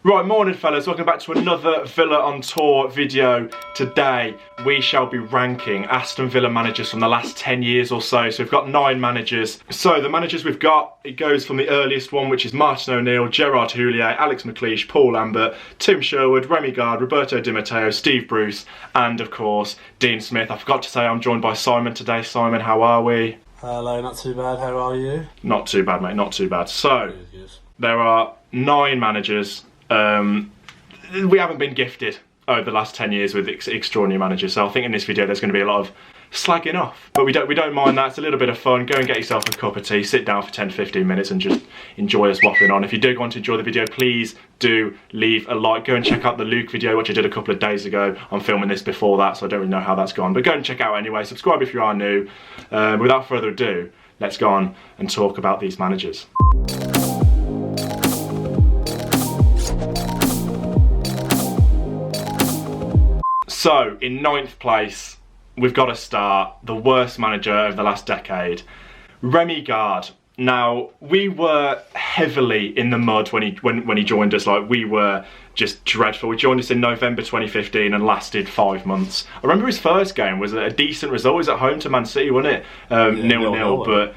Right, morning fellas, welcome back to another Villa on Tour video. Today we shall be ranking Aston Villa managers from the last 10 years or so. So we've got 9 managers. So the managers we've got, it goes from the earliest one, which is Martin O'Neill, Gerard Houllier, Alex McLeish, Paul Lambert, Tim Sherwood, Remi Garde, Roberto Di Matteo, Steve Bruce, and of course Dean Smith. I forgot to say I'm joined by Simon today. Simon, how are we? Hello, not too bad, how are you? Not too bad, mate, not too bad. So, there are 9 managers. We haven't been gifted over the last 10 years with extraordinary managers, so I think in this video there's going to be a lot of slagging off. But we don't mind that, it's a little bit of fun. Go and get yourself a cup of tea, sit down for 10-15 minutes and just enjoy us waffling on. If you do want to enjoy the video, please do leave a like. Go and check out the Luke video, which I did a couple of days ago. I'm filming this before that, so I don't really know how that's gone. But go and check it out anyway, subscribe if you are new. Without further ado, let's go on and talk about these managers. So, in 9th place, we've got to start the worst manager of the last decade, Remi Garde. Now, we were heavily in the mud when he joined us. Like, we were just dreadful. He joined us in November 2015 and lasted 5 months. I remember his first game was a decent result. It was at home to Man City, wasn't it? 0-0, but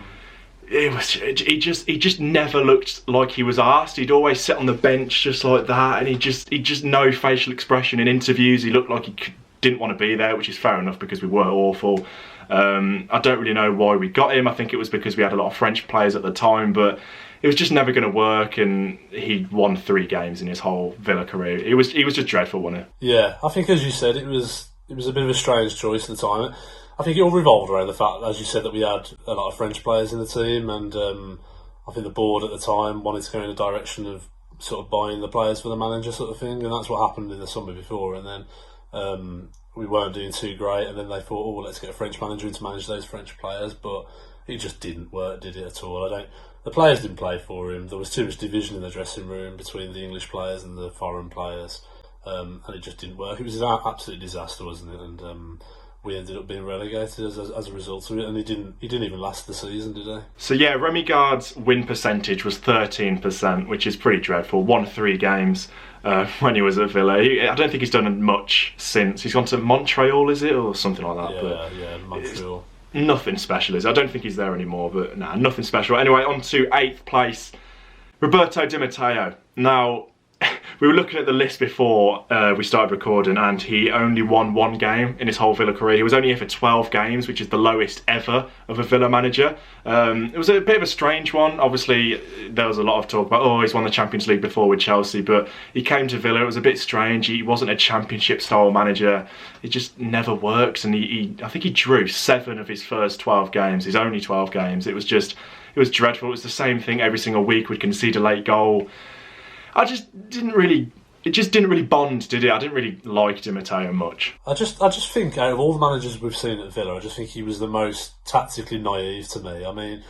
he just never looked like he was arsed. He'd always sit on the bench just like that, and he just no facial expression in interviews. He looked like he didn't want to be there, which is fair enough because we were awful. I don't really know why we got him. I think it was because we had a lot of French players at the time, but it was just never going to work, and he won 3 games in his whole Villa career. He was just dreadful, wasn't he? Yeah, I think as you said, it was a bit of a strange choice at the time. I think it all revolved around the fact, as you said, that we had a lot of French players in the team, and I think the board at the time wanted to go in the direction of sort of buying the players for the manager sort of thing, and that's what happened in the summer before, and then we weren't doing too great, and then they thought, oh, let's get a French manager in to manage those French players, but it just didn't work, did it, at all? The players didn't play for him. There was too much division in the dressing room between the English players and the foreign players, and it just didn't work. It was an absolute disaster, wasn't it? And we ended up being relegated as a result of it, and he didn't even last the season, did he? So yeah, Remi Garde's win percentage was 13%, which is pretty dreadful. Won 3 games when he was at Villa. I don't think he's done much since. He's gone to Montreal, is it, or something like that? Yeah, Montreal. Nothing special, is it? I don't think he's there anymore, but nah, nothing special. Anyway, on to 8th place, Roberto Di Matteo. Now, we were looking at the list before we started recording, and he only won 1 game in his whole Villa career. He was only here for 12 games, which is the lowest ever of a Villa manager. It was a bit of a strange one. Obviously, there was a lot of talk about, oh, he's won the Champions League before with Chelsea, but he came to Villa. It was a bit strange. He wasn't a Championship-style manager. It just never works, and I think he drew 7 of his first 12 games, his only 12 games. It was dreadful. It was the same thing every single week. We'd concede a late goal. It just didn't really bond, did it? I didn't really like Di Matteo much. I just think out of all the managers we've seen at Villa, I just think he was the most tactically naive to me. I mean,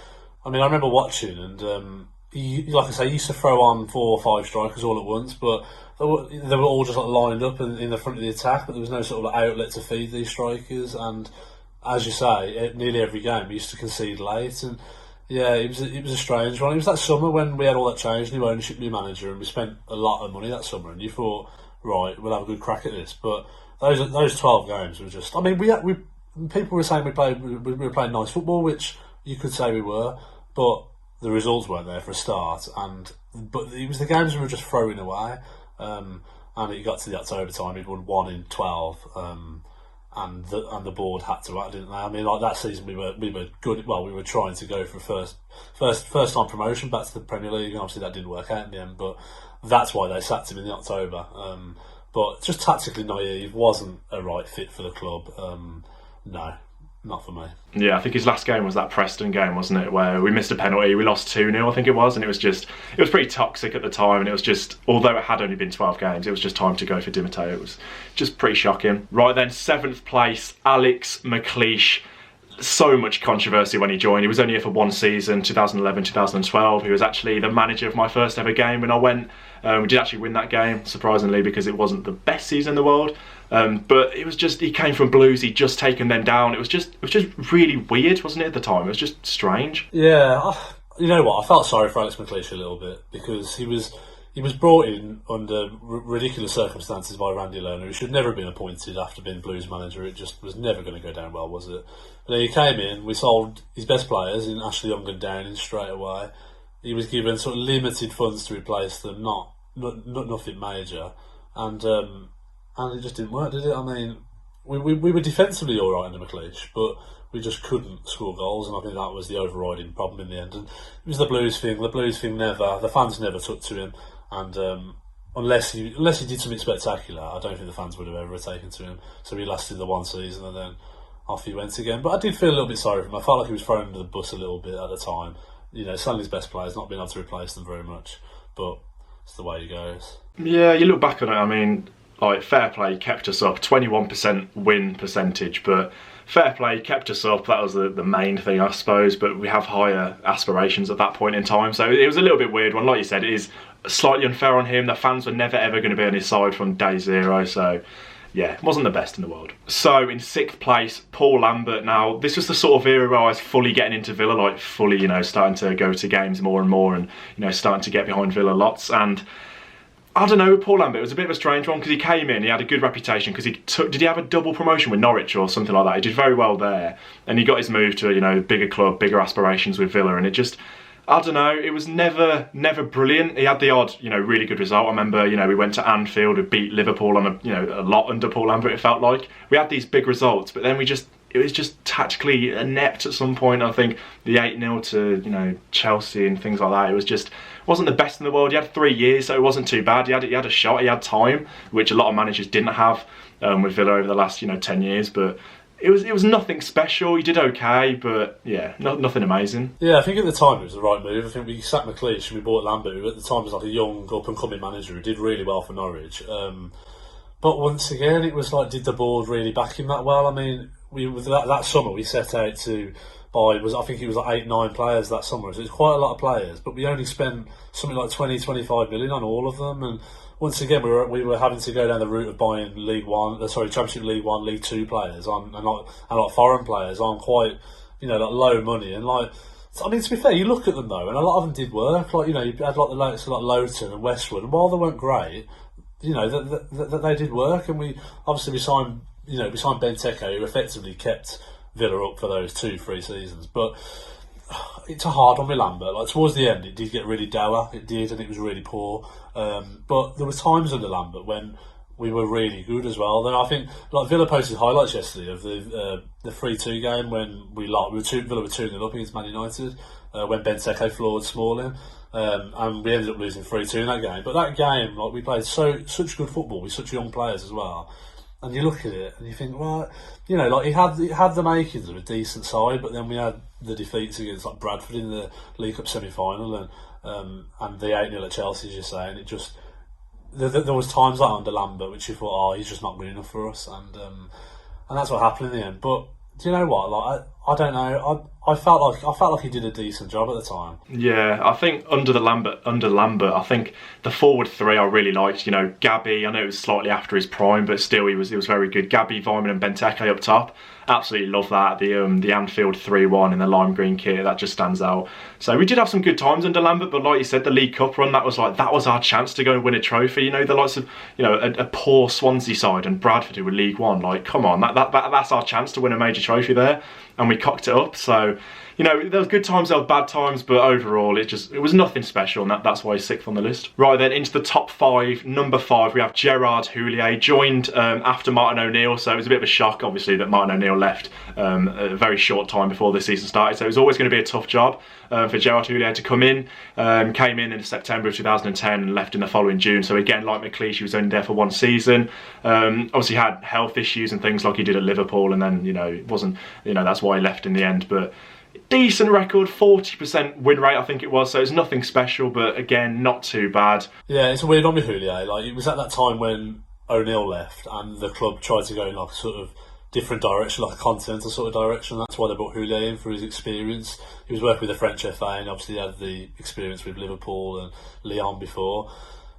I remember watching, and he, like I say, he used to throw on 4 or 5 strikers all at once, but they were all just like lined up in the front of the attack, but there was no sort of outlet to feed these strikers. And as you say, nearly every game he used to concede late, and yeah, it was a strange one. It was that summer when we had all that change, new ownership, new manager, and we spent a lot of money that summer. And you thought, right, we'll have a good crack at this. But those 12 games were just. I mean, people were saying we were playing nice football, which you could say we were, but the results weren't there for a start. But it was the games we were just throwing away. And it got to the October time, he'd won 1 in 12. And the board had to act, didn't they? I mean, like that season we were good. Well, we were trying to go for first time promotion back to the Premier League, and obviously that didn't work out in the end. But that's why they sacked him in the October. But just tactically naive, wasn't a right fit for the club. No, not for me. Yeah, I think his last game was that Preston game, wasn't it, where we missed a penalty, we lost 2-0, I think it was, and it was pretty toxic at the time, and it was just, although it had only been 12 games, it was just time to go for Di Matteo. It was just pretty shocking. Right then, 7th place, Alex McLeish. So much controversy when he joined. He was only here for 1 season, 2011-2012. He was actually the manager of my first ever game when I went. We did actually win that game, surprisingly, because it wasn't the best season in the world. But it was just, he came from Blues, he'd just taken them down. It was just really weird, wasn't it, at the time? It was just strange. Yeah, you know what? I felt sorry for Alex McLeish a little bit, because he was he was brought in under ridiculous circumstances by Randy Lerner, who should never have been appointed after being Blues manager. It just was never going to go down well, was it? But then he came in, we sold his best players in Ashley Young and Downing straight away. He was given sort of limited funds to replace them, not nothing major, and it just didn't work, did it? I mean, we were defensively all right under McLeish, but we just couldn't score goals, and I think that was the overriding problem in the end. And it was the Blues thing. The fans never took to him, and unless he did something spectacular, I don't think the fans would have ever taken to him. So he lasted the one season, and then off he went again. But I did feel a little bit sorry for him. I felt like he was thrown under the bus a little bit at the time. You know, selling his best players, not being able to replace them very much, but it's the way it goes. Yeah, you look back on it, I mean, like, fair play, kept us up, 21% win percentage, but fair play, kept us up, that was the main thing, I suppose, but we have higher aspirations at that point in time, so it was a little bit weird one. Like you said, it is slightly unfair on him. The fans were never ever going to be on his side from day zero, so yeah, wasn't the best in the world. So in 6th place, Paul Lambert. Now, this was the sort of era where I was fully getting into Villa, like fully, you know, starting to go to games more and more, and, you know, starting to get behind Villa lots. And I don't know, Paul Lambert was a bit of a strange one, because he came in, he had a good reputation, because did he have a double promotion with Norwich or something like that? He did very well there, and he got his move to, you know, bigger club, bigger aspirations with Villa, and it just, I don't know, it was never brilliant. He had the odd, you know, really good result. I remember, you know, we went to Anfield, we beat Liverpool on a lot under Paul Lambert, it felt like. We had these big results, but then it was just tactically inept at some point. I think the 8-0 to, you know, Chelsea and things like that, it was just, wasn't the best in the world. He had 3 years, so it wasn't too bad. He had a shot, he had time, which a lot of managers didn't have with Villa over the last, you know, 10 years, but it was nothing special. He did okay, but yeah, nothing amazing. Yeah, I think at the time it was the right move. I think we sacked McLeish and we bought Lambert, who at the time was like a young up-and-coming manager who did really well for Norwich. But once again, it was like, did the board really back him that well? I mean, that summer we set out to buy, I think it was like 8-9 players that summer. So it was quite a lot of players, but we only spent something like 20-25 million on all of them. And once again, we were having to go down the route of buying Championship League 1, League 2 players and foreign players on quite, you know, like low money. And like, I mean, to be fair, you look at them though, and a lot of them did work. Like, you know, you had like the likes of like Lowton and Westwood, and while they weren't great, you know, that they did work. And we signed Benteke, who effectively kept Villa up for those 2-3 seasons. But it's a hard one with Lambert. Like, towards the end, it did get really dour. It did, and it was really poor. But there were times under Lambert when we were really good as well. Then I think, like, Villa posted highlights yesterday of the 3-2 game when Villa were 2-0 up against Man United, when Benteke floored Smalling, and we ended up losing 3-2 in that game. But that game, like, we played such good football with such young players as well. And you look at it and you think, well, you know, like, he had the makings of a decent side, but then we had the defeats against like Bradford in the League Cup semi-final and the 8-0 at Chelsea, as you say, and it just there was times like under Lambert which you thought, oh, he's just not good enough for us, and that's what happened in the end. But do you know what? Like, I don't know. I felt like he did a decent job at the time. Yeah, I think under Lambert, I think the forward three I really liked. You know, Gabby, I know it was slightly after his prime, but still he was very good. Gabby, Vyman and Benteke up top. Absolutely love that. The Anfield 3-1 in the lime green kit, that just stands out. So we did have some good times under Lambert, but like you said, the League Cup run, that was our chance to go and win a trophy. You know, the likes of, you know, a poor Swansea side and Bradford who were League One. Like, come on, that's our chance to win a major trophy there, and we cocked it up. So, you know, there was good times, there were bad times, but overall it was nothing special, and that's why he's 6th on the list. Right then, into the top 5. Number 5, we have Gerard Houllier, joined after Martin O'Neill, so it was a bit of a shock, obviously, that Martin O'Neill left a very short time before the season started, so it was always going to be a tough job for Gerard Houllier to come in. Came in September of 2010 and left in the following June, so again, like McLeish, he was only there for 1 season. Obviously had health issues and things like he did at Liverpool, and then, you know, it wasn't, you know, that's why he left in the end, but decent record, 40% win rate I think it was, so it's nothing special, but again, not too bad. Yeah, it's a weird one with Houllier. Like, it was at that time when O'Neill left and the club tried to go in like a sort of different direction, like a continental sort of direction. That's why they brought Houllier in, for his experience. He was working with the French FA and obviously he had the experience with Liverpool and Lyon before.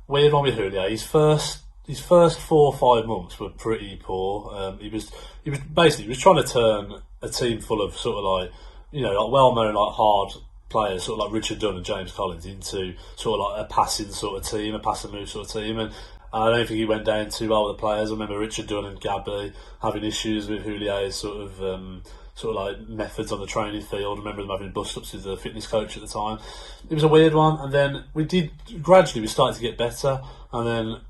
Weird one with Houllier. His first 4 or 5 months were pretty poor. He was trying to turn a team full of sort of like, you know, like well-known, like hard players, sort of like Richard Dunn and James Collins, into sort of like a passing sort of team, a pass and move sort of team. And I don't think he went down too well with the players. I remember Richard Dunn and Gabby having issues with Houlier's sort of like methods on the training field. I remember them having bust-ups with the fitness coach at the time. It was a weird one. And then we started to get better. And then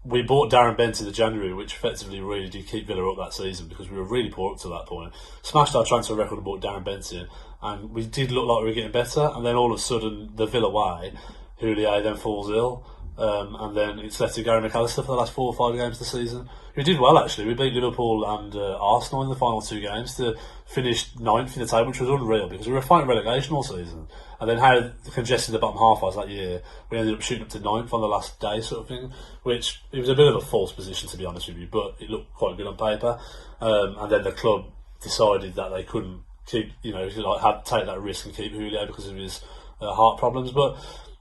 we bought Darren Bent in the January, which effectively really did keep Villa up that season, because we were really poor up to that point. Smashed our transfer record and bought Darren Bent in, and we did look like we were getting better. And then all of a sudden, the Villa way, Houllier then falls ill, and then it's left to Gary McAllister for the last 4 or 5 games of the season. We did well, actually. We beat Liverpool and Arsenal in the final 2 games to finish 9th in the table, which was unreal, because we were fighting relegation all season. And then how congested the bottom half was that year, we ended up shooting up to 9th on the last day, sort of thing, which it was a bit of a false position, to be honest with you, but it looked quite good on paper. And then the club decided that they couldn't keep, had to take that risk and keep Houllier because of his heart problems. But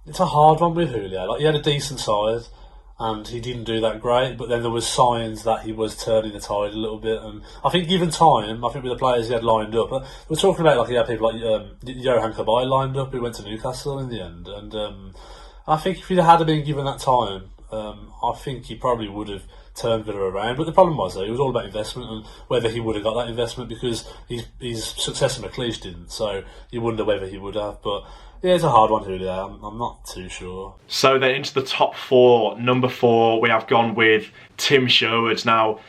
it's a hard one with Houllier. Like, he had a decent side, and he didn't do that great, but then there was signs that he was turning the tide a little bit. And I think given time, with the players he had lined up, we're talking about, like, he had people like Johan Cabaye lined up, who went to Newcastle in the end. And I think if he had been given that time, I think he probably would have turned Villa around. But the problem was, though, it was all about investment, and whether he would have got that investment, because his successor McLeish didn't, so you wonder whether he would have. But yeah, it's a hard one, Houllier. I'm not too sure. So then into the top 4. Number 4, we have gone with Tim Sherwood. Now,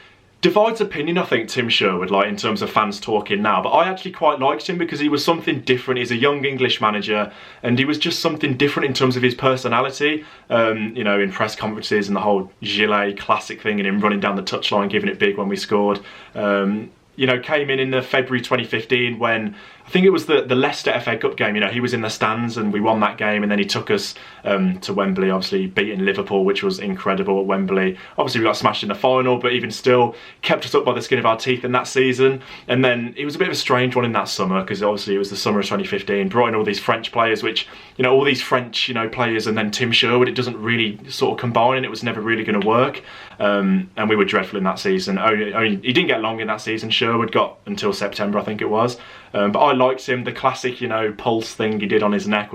divides opinion, I think, Tim Sherwood, like in terms of fans talking now. But I actually quite liked him because he was something different. He's a young English manager, and he was just something different in terms of his personality. In press conferences and the whole Gilet classic thing, and him running down the touchline, giving it big when we scored. Came in the February 2015 when I think it was the Leicester FA Cup game. He was in the stands and we won that game, and then he took us to Wembley, obviously beating Liverpool, which was incredible at Wembley. Obviously we got smashed in the final, but even still kept us up by the skin of our teeth in that season. And then it was a bit of a strange one in that summer, because obviously it was the summer of 2015, brought in all these French players, which, all these French, players, and then Tim Sherwood, it doesn't really sort of combine, and it was never really going to work. And we were dreadful in that season. He didn't get long in that season. Sherwood got until September, I think it was. But I liked him. The classic, pulse thing he did on his neck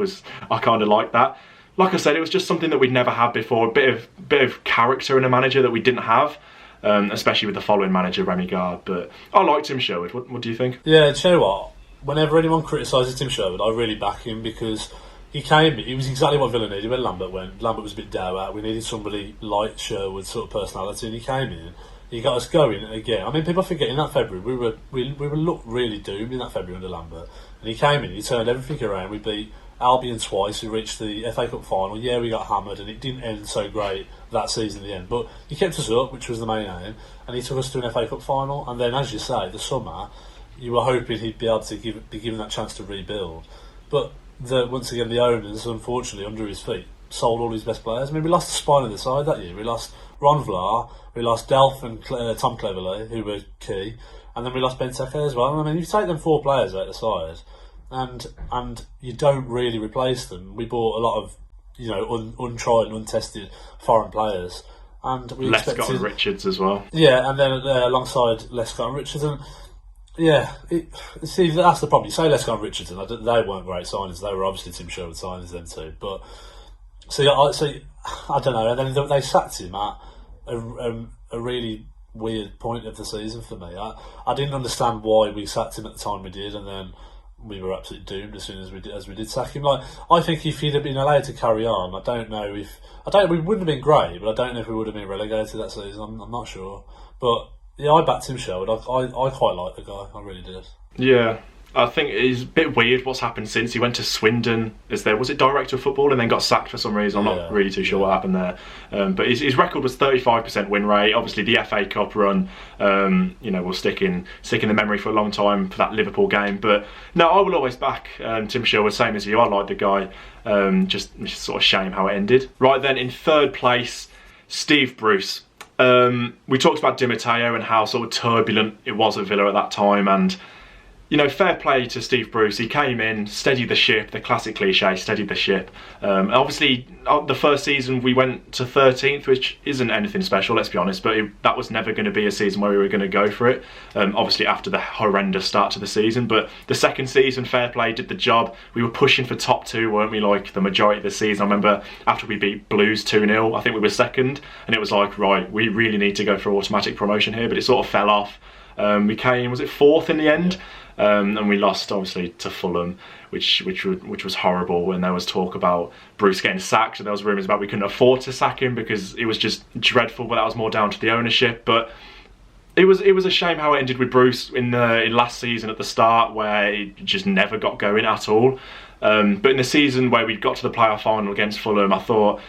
I kind of liked that. Like I said, it was just something that we'd never had before. A bit of character in a manager that we didn't have, especially with the following manager, Remi Garde. But I liked Tim Sherwood. What do you think? Yeah, do you know what? Whenever anyone criticises Tim Sherwood, I really back him, because he was exactly what Villa needed when Lambert went. Lambert was a bit dour. We needed somebody like Sherwood's sort of personality, and he came in. He got us going again. People forget, in that February we looked really doomed in that February under Lambert, and he came in. He turned everything around. We beat Albion twice. We reached the FA Cup final. Yeah, we got hammered, and it didn't end so great that season in the end. But he kept us up, which was the main aim, and he took us to an FA Cup final. And then, as you say, the summer, you were hoping he'd be able to be given that chance to rebuild. But once again, the owners, unfortunately, under his feet, sold all his best players. We lost the spine of the side that year. We lost Ron Vlaar, we lost Delph and Tom Cleverley, who were key, and then we lost Benteke as well. You take them 4 players out of the side, and you don't really replace them. We bought a lot of untried and untested foreign players, and we Lescott and Richards as well. Yeah, and then alongside Lescott and Richards, and see, that's the problem. You say Lescott and Richards, and they weren't great signings. They were obviously Tim Sherwood signings then too, but. So I don't know. And then they sacked him at a really weird point of the season for me. I didn't understand why we sacked him at the time we did, and then we were absolutely doomed as soon as we did sack him. I think if he'd have been allowed to carry on, we wouldn't have been great, but I don't know if we would have been relegated that season. I'm not sure. But yeah, I backed him, Sherwood. I quite like the guy. I really did. Yeah. I think it's a bit weird what's happened since. He went to Swindon as was it director of football, and then got sacked for some reason. I'm not really too sure what happened there. But his record was 35% win rate. Obviously the FA Cup run, will stick in the memory for a long time for that Liverpool game. But no, I will always back Tim Sherwood, same as you. I like the guy. Just sort of shame how it ended. Right then, in 3rd place, Steve Bruce. We talked about Di Matteo and how sort of turbulent it was at Villa at that time, and you know, fair play to Steve Bruce. He came in, steadied the ship, the classic cliche, steadied the ship. Obviously, the first season we went to 13th, which isn't anything special, let's be honest, but that was never going to be a season where we were going to go for it. Obviously, after the horrendous start to the season. But the second season, fair play, did the job. We were pushing for top 2, weren't we, like the majority of the season. I remember after we beat Blues 2-0, I think we were second, and it was like, right, we really need to go for automatic promotion here, but it sort of fell off. We came, was it 4th in the end? And we lost obviously to Fulham, which was horrible. When there was talk about Bruce getting sacked, and there was rumours about we couldn't afford to sack him because it was just dreadful. But that was more down to the ownership. But it was a shame how it ended with Bruce in last season at the start, where it just never got going at all. But in the season where we got to the playoff final against Fulham, I thought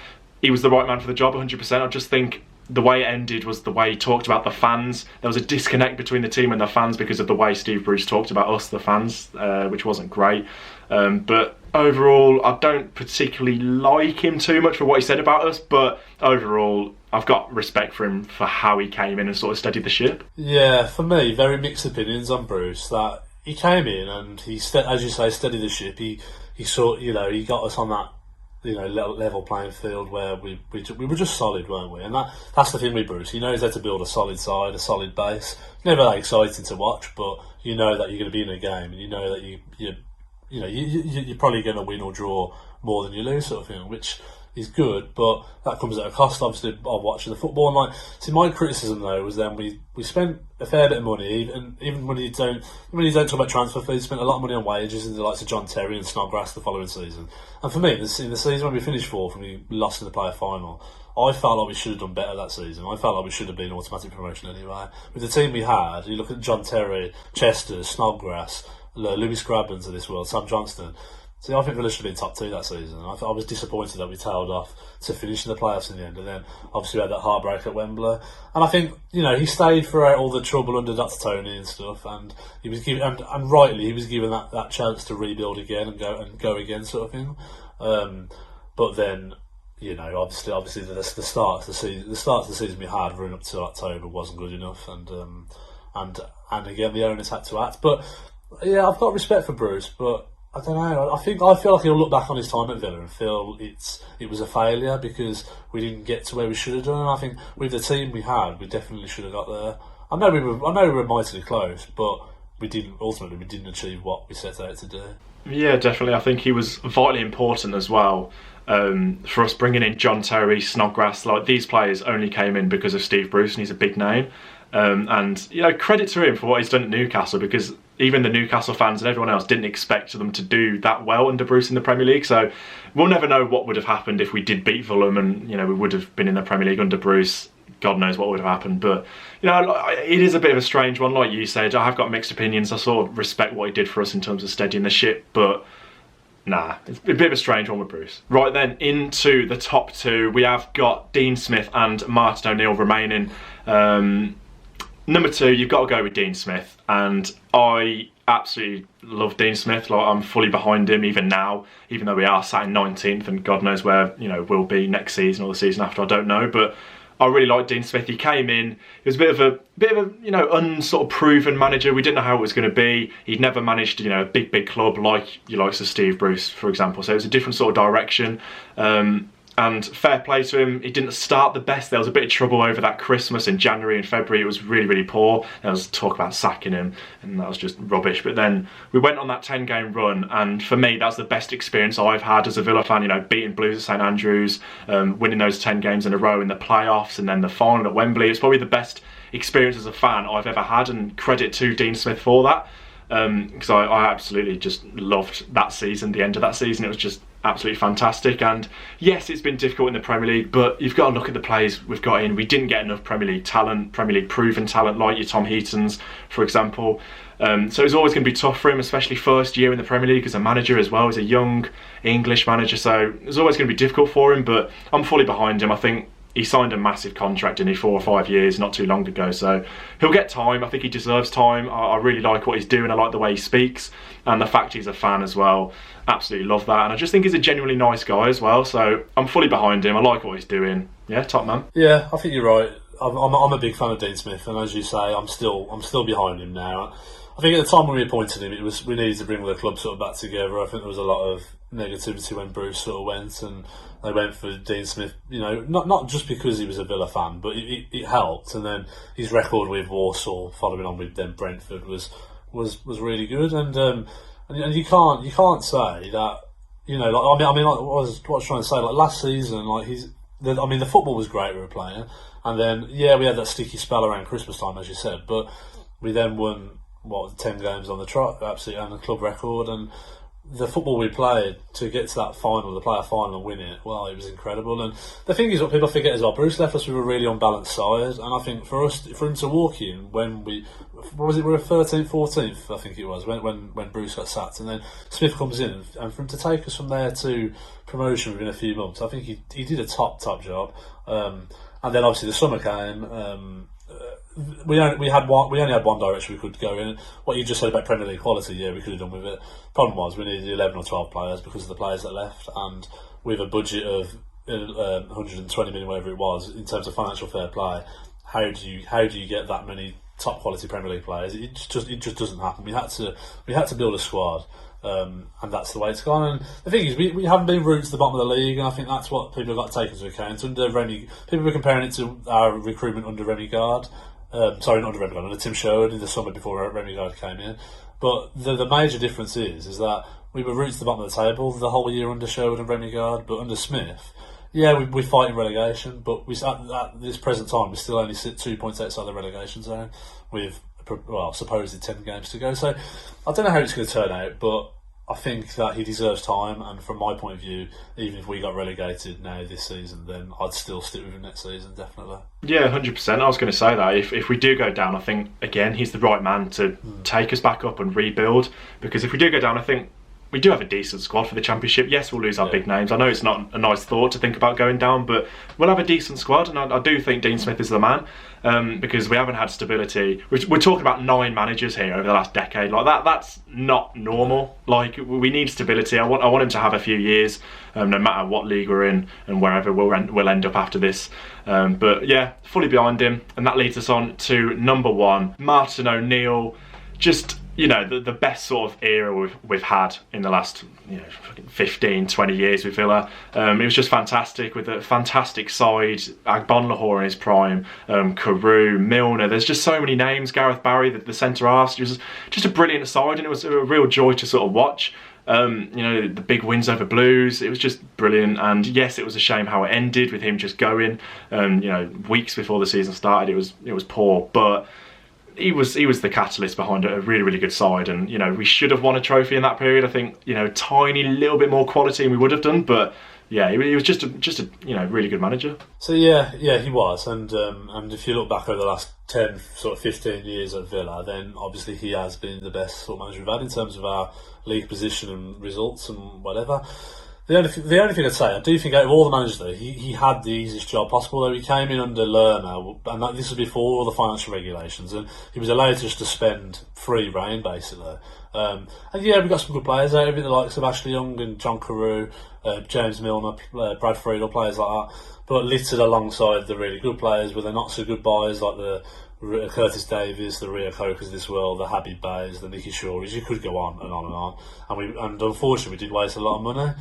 he was the right man for the job, 100%. I just think the way it ended was the way he talked about the fans. There was a disconnect between the team and the fans because of the way Steve Bruce talked about us, the fans, which wasn't great. But overall, I don't particularly like him too much for what he said about us, but overall, I've got respect for him for how he came in and sort of steadied the ship. Yeah, for me, very mixed opinions on Bruce. That he came in and he, as you say, steadied the ship. He sort, you know, he got us on that, you know, level playing field where we were just solid, weren't we? And that's the thing with Bruce. He knows how to build a solid side, a solid base. Never that exciting to watch, but you know that you're going to be in a game, and you know that you're probably going to win or draw more than you lose, sort of thing, which is good. But that comes at a cost, obviously, of watching the football. And my criticism though was then we spent a fair bit of money, and even when you don't talk about transfer fees, spent a lot of money on wages in the likes of John Terry and Snodgrass the following season. And for me, in the season when we finished 4th and we lost in the playoff final, I felt like we should have done better that season. I felt like we should have been automatic promotion anyway. With the team we had, you look at John Terry, Chester, Snodgrass, Lewis Grabbans of this world, Sam Johnston. See, I think Villa should have been top 2 that season. I was disappointed that we tailed off to finish in the playoffs in the end, and then obviously we had that heartbreak at Wembley. And I think, you know, he stayed throughout all the trouble under Dr. Tony and stuff, and he was given, and rightly, he was given that chance to rebuild again and go again, sort of thing. But then, you know, obviously the start of the season we had running up to October wasn't good enough, and again the owners had to act. But yeah, I've got respect for Bruce, but I don't know. I feel like he'll look back on his time at Villa and feel it was a failure because we didn't get to where we should have done. And I think with the team we had, we definitely should have got there. I know we were mightily close, but we didn't achieve what we set out to do. Yeah, definitely. I think he was vitally important as well. For us bringing in John Terry, Snodgrass, like these players only came in because of Steve Bruce, and he's a big name. And you know, credit to him for what he's done at Newcastle, because even the Newcastle fans and everyone else didn't expect them to do that well under Bruce in the Premier League. So we'll never know what would have happened if we did beat Fulham, and you know, we would have been in the Premier League under Bruce. God knows what would have happened. But you know, it is a bit of a strange one, like you said. I have got mixed opinions. I sort of respect what he did for us in terms of steadying the ship, but nah, it's a bit of a strange one with Bruce. Right then, into the top 2, we have got Dean Smith and Martin O'Neill remaining. Number 2, you've got to go with Dean Smith, and I absolutely love Dean Smith. Like, I'm fully behind him even now, even though we are sat in 19th, and God knows where, you know, we'll be next season or the season after. I don't know, but I really like Dean Smith. He came in. He was a bit of a you know, unsort of proven manager. We didn't know how it was going to be. He'd never managed, you know, a big club like you likes of Steve Bruce, for example. So it was a different sort of direction. And fair play to him. He didn't start the best. There was a bit of trouble over that Christmas in January and February. It was really poor. There was talk about sacking him, and that was just rubbish. But then we went on that 10-game run, and for me, that's the best experience I've had as a Villa fan. You know, beating Blues at St Andrews, winning those 10 games in a row in the playoffs, and then the final at Wembley. It's probably the best experience as a fan I've ever had, and credit to Dean Smith for that. Because I absolutely just loved that season, the end of that season. It was just absolutely fantastic. And yes, it's been difficult in the Premier League, but you've got to look at the players we've got in. We didn't get enough Premier League talent, Premier League proven talent like your Tom Heatons, for example. So it's always going to be tough for him, especially first year in the Premier League as a manager as well. He's a young English manager, so it's always going to be difficult for him, but I'm fully behind him. I think he signed a massive contract in 4 or 5 years not too long ago, so he'll get time. I think he deserves time. I really like what he's doing. I like the way he speaks, and the fact he's a fan as well. Absolutely love that, and I just think he's a genuinely nice guy as well, so I'm fully behind him. I like what he's doing. Yeah, top man. Yeah, I think you're right. I'm a big fan of Dean Smith, and as you say, I'm still behind him now. I think at the time when we appointed him, we needed to bring the club sort of back together. I think there was a lot of negativity when Bruce sort of went, and they went for Dean Smith. You know, not just because he was a Villa fan, but it helped. And then his record with Walsall, following on with then Brentford, was really good. And you can't say that. You know, like I mean, like, what I was trying to say, like last season, like the football was great we were playing, and then we had that sticky spell around Christmas time, as you said, but we then won 10 games on the trot, absolutely, and a club record, and the football we played to get to that final, the playoff final, and win it, well, it was incredible. And the thing is, what people forget is, Bruce left us with a really unbalanced side, and I think for him to walk in when we were 13th, 14th, I think it was, when Bruce got sacked, and then Smith comes in, and for him to take us from there to promotion within a few months, I think he did a top job. And then obviously the summer came. We only had one direction we could go in. What you just said about Premier League quality, we could have done with it. Problem was we needed 11 or 12 players because of the players that left, and with a budget of 120 million, whatever it was, in terms of financial fair play, how do you get that many top quality Premier League players? It just doesn't happen. We had to build a squad. And that's the way it's gone. And the thing is, we haven't been rooted to the bottom of the league, and I think that's what people have got to take into account. People were comparing it to our recruitment under Remi Garde. Sorry, not under Remi Garde, under Tim Sherwood in the summer before Remi Garde came in. But the major difference is that we were rooted to the bottom of the table the whole year under Sherwood and Remi Garde, but under Smith, we're fighting relegation, but at this present time, we still only sit 2 points outside the relegation zone with, supposedly 10 games to go. So I don't know how it's going to turn out, but I think that he deserves time, and from my point of view, even if we got relegated now this season, then I'd still stick with him next season, definitely. Yeah, 100%. I was going to say that if we do go down, I think again he's the right man to take us back up and rebuild. Because if we do go down, I think we do have a decent squad for the Championship. Yes, we'll lose our big names. I know it's not a nice thought to think about going down, but we'll have a decent squad, and I do think Dean Smith is the man, because we haven't had stability. We're talking about 9 managers here over the last decade. Like that's not normal. Like, we need stability. I want him to have a few years, no matter what league we're in and wherever we'll end up after this. But yeah, fully behind him, and that leads us on to number 1, Martin ONeill. Just, the best sort of era we've had in the last 15, 20 years with Villa. It was just fantastic, with a fantastic side. Agbonlahor in his prime, Carew, Milner. There's just so many names. Gareth Barry, the centre-half. It was just a brilliant side, and it was a real joy to sort of watch. The big wins over Blues, it was just brilliant. And yes, it was a shame how it ended with him just going. Weeks before the season started, it was poor, but he was the catalyst behind a really, really good side, and we should have won a trophy in that period. I think tiny little bit more quality and we would have done, but yeah, he was just a really good manager. So yeah, he was, and if you look back over the last 10, sort of 15 years at Villa, then obviously he has been the best sort of manager we've had in terms of our league position and results and whatever. The only thing I'd say, I do think out of all the managers though, he had the easiest job possible. Though he came in under Lerner, and this was before all the financial regulations, and he was allowed just to spend free reign basically. And we got some good players out of it, the likes of Ashley Young and John Carew, James Milner, Brad Friedel, players like that. But littered alongside the really good players with the not so good buys like the Curtis Davies, the Rio Cokas of this world, the Habib Bays, the Nicky Shawries. You could go on and on and on. And unfortunately, we did waste a lot of money.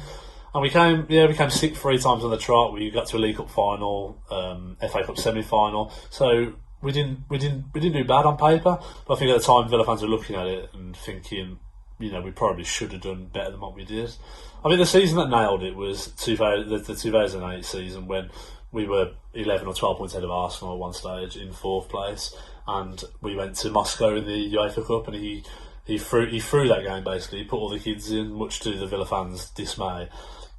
And we came sick 3 times on the trot. We got to a League Cup final, FA Cup semi-final. So we didn't do bad on paper. But I think at the time Villa fans were looking at it and thinking, we probably should have done better than what we did. I mean, the season that nailed it was the 2008 season, when we were 11 or 12 points ahead of Arsenal at one stage in 4th place, and we went to Moscow in the UEFA Cup, and he threw that game basically. He put all the kids in, much to the Villa fans' dismay,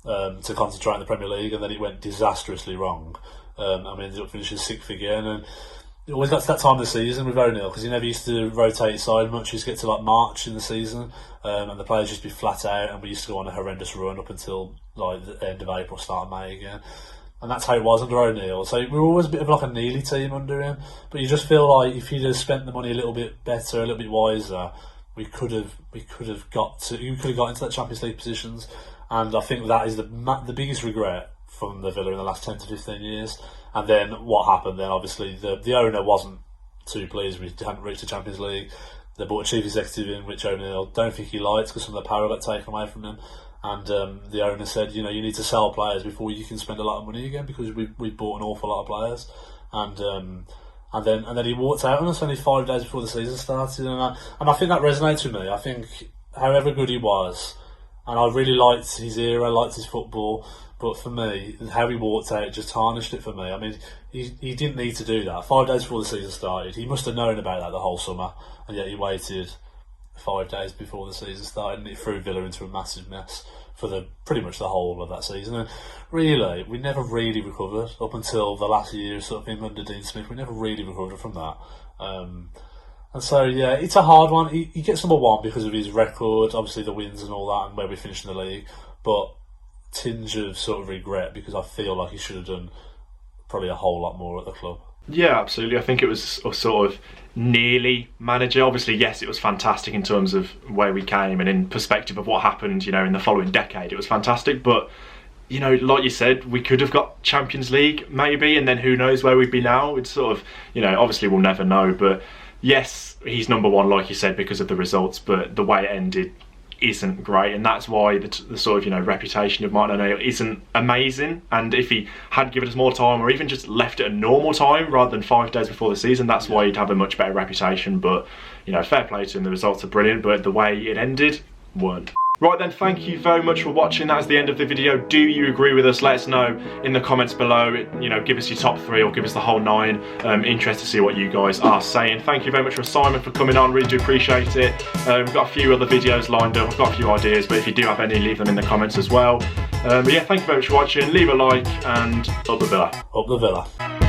to concentrate in the Premier League, and then it went disastrously wrong. And we ended up finishing 6th again, and it always got to that time of the season with ONeill, because he never used to rotate his side much. He used to get to like March in the season, and the players used to be flat out, and we used to go on a horrendous run up until like the end of April, start of May again. And that's how it was under ONeill. So we were always a bit of like a Neely team under him, but you just feel like if he'd have spent the money a little bit better, a little bit wiser, we could have got into that Champions League positions. And I think that is the biggest regret from the Villa in the last 10 to 15 years. And then what happened then, obviously, the owner wasn't too pleased we hadn't reached the Champions League. They brought a chief executive in, which ONeill don't think he liked because some of the power got taken away from him. And the owner said, you need to sell players before you can spend a lot of money again, because we bought an awful lot of players. And then he walked out on us only 5 days before the season started, and I think that resonates with me. I think however good he was, and I really liked his era, liked his football, but for me, how he walked out just tarnished it for me. I mean, he didn't need to do that. 5 days before the season started, he must have known about that the whole summer, and yet he waited 5 days before the season started, and it threw Villa into a massive mess for pretty much the whole of that season. And really, we never really recovered up until the last year, sort of him under Dean Smith. We never really recovered from that. And so, yeah, it's a hard one. He gets number one because of his record, obviously the wins and all that, and where we finished in the league. But tinge of sort of regret, because I feel like he should have done probably a whole lot more at the club. Yeah, absolutely. I think it was a sort of nearly manager. Obviously, yes, it was fantastic in terms of where we came and in perspective of what happened, in the following decade. It was fantastic, but, like you said, we could have got Champions League maybe, and then who knows where we'd be now. It's sort of, obviously we'll never know, but yes, he's number one, like you said, because of the results, but the way it ended isn't great, and that's why the sort of reputation of Martin O'Neill isn't amazing. And if he had given us more time, or even just left at a normal time rather than 5 days before the season, that's why he'd have a much better reputation. But fair play to him, the results are brilliant, but the way it ended weren't. Right then, thank you very much for watching. That is the end of the video. Do you agree with us? Let us know in the comments below. Give us your top 3 or give us the whole 9. Interested to see what you guys are saying. Thank you very much for Simon for coming on. Really do appreciate it. We've got a few other videos lined up. I've got a few ideas, but if you do have any, leave them in the comments as well. But yeah, thank you very much for watching. Leave a like and up the Villa. Up the Villa.